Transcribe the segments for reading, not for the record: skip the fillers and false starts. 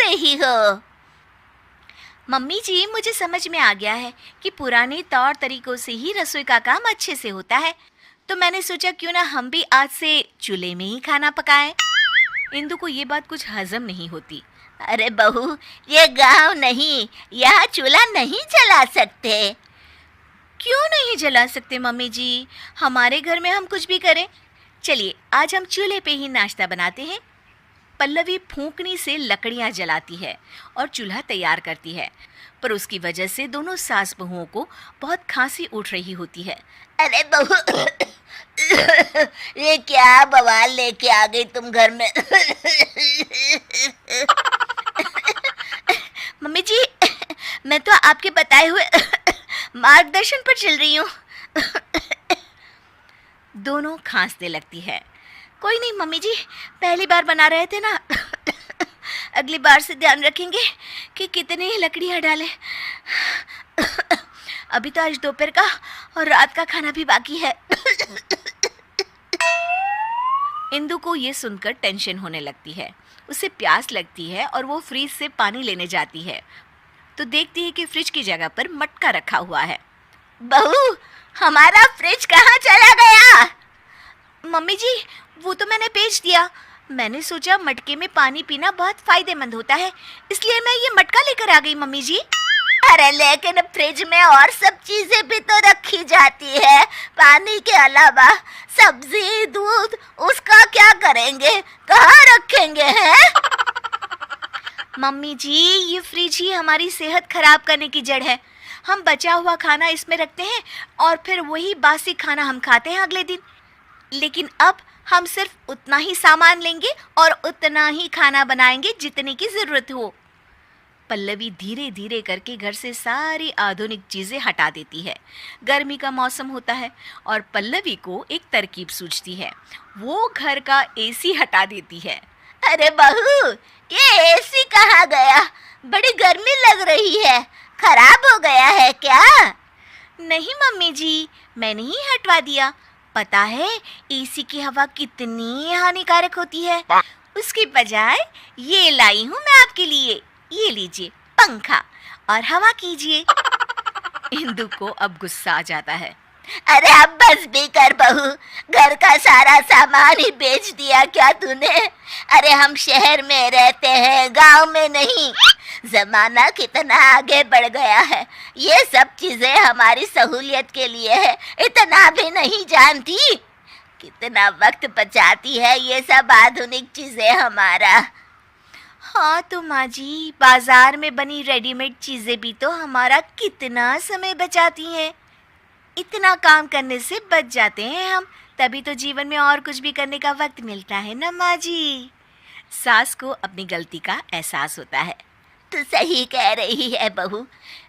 रही हो? मम्मी जी, मुझे समझ में आ गया है कि पुराने तौर तरीकों से ही रसोई का काम अच्छे से होता है। तो मैंने सोचा क्यों ना हम भी आज से चूल्हे में ही खाना पकाएं। इंदु को ये बात कुछ हजम नहीं होती। अरे बहू, ये गांव नहीं, यहाँ चूल्हा नहीं जला सकते। क्यों नहीं जला सकते मम्मी जी? हमारे घर में हम कुछ भी करें। चलिए आज हम चूल्हे पे ही नाश्ता बनाते हैं। पल्लवी फूंकनी से लकड़ियां जलाती है और चूल्हा तैयार करती है, पर उसकी वजह से दोनों सास बहुओं को बहुत खांसी उठ रही होती है। अरे बहू, ये क्या बवाल लेके आ गई तुम घर में? मम्मी जी, मैं तो आपके बताए हुए मार्गदर्शन पर चल रही हूँ। दोनों खांसने लगती है। कोई नहीं मम्मी जी, पहली बार बना रहे थे ना। अगली बार से ध्यान रखेंगे कि कितनी लकड़ियाँ डालें। अभी तो आज दोपहर का और रात का खाना भी बाकी है। इंदु को ये सुनकर टेंशन होने लगती है। उसे प्यास लगती है और वो फ्रिज से पानी लेने जाती है, तो देखती है कि फ्रिज की जगह पर मटका रखा हुआ है। बहू, हमारा फ्रिज कहाँ चला गया? मम्मी जी, वो तो मैंने बेच दिया। मैंने सोचा मटके में पानी पीना बहुत फायदेमंद होता है, इसलिए मैं ये मटका लेकर आ गई मम्मी जी। अरे लेकिन फ्रिज में और सब चीजें भी तो रखी जाती है, पानी के अलावा सब्जी, दूध, उसका क्या करेंगे? कहाँ रखेंगे हैं? मम्मी जी, ये फ्रिज ही हमारी सेहत खराब करने की जड़ है। हम बचा हुआ खाना इसमें रखते हैं और फिर वही बासी खाना हम खाते हैं अगले दिन। लेकिन अब हम सिर्फ उतना ही सामान लेंगे और उतना ही खाना बनाएंगे जितने की जरूरत हो। पल्लवी धीरे धीरे करके घर से सारी आधुनिक चीजें हटा देती है। गर्मी का मौसम होता है और पल्लवी को एक तरकीब सूझती है। वो घर का एसी हटा देती है। अरे बहू, ये एसी कहाँ गया? बड़ी गर्मी लग रही है, खराब हो गया है क्या? नहीं मम्मी जी, मैंने ही हटवा दिया। पता है एसी की हवा कितनी हानिकारक होती है। उसकी बजाय ये लाई हूँ मैं आपके लिए। ये लीजिए पंखा और हवा कीजिए। इंदु को अब गुस्सा आ जाता है। अरे अब बस भी कर बहू, घर का सारा सामान ही बेच दिया क्या तूने? अरे हम शहर में रहते हैं, गांव में नहीं। जमाना कितना आगे बढ़ गया है, ये सब चीजें हमारी सहूलियत के लिए है, इतना भी नहीं जानती? कितना वक्त बचाती है ये सब आधुनिक चीजें हमारा। हाँ तो माँ जी, बाजार में बनी रेडीमेड चीजें भी तो हमारा कितना समय बचाती हैं। इतना काम करने से बच जाते हैं हम, तभी तो जीवन में और कुछ भी करने का वक्त मिलता है ना माँ जी। सास को अपनी गलती का एहसास होता है। तू सही कह रही है बहू,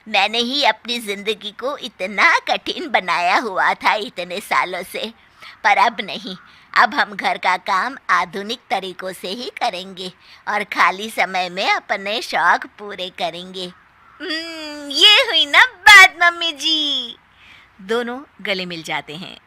मैंने ही अपनी जिंदगी को इतना कठिन बनाया हुआ था इतने सालों से, पर अब नहीं। अब हम घर का काम आधुनिक तरीकों से ही करेंगे और खाली समय में अपने शौक पूरे करेंगे। ये हुई ना बात मम्मी जी। दोनों गले मिल जाते हैं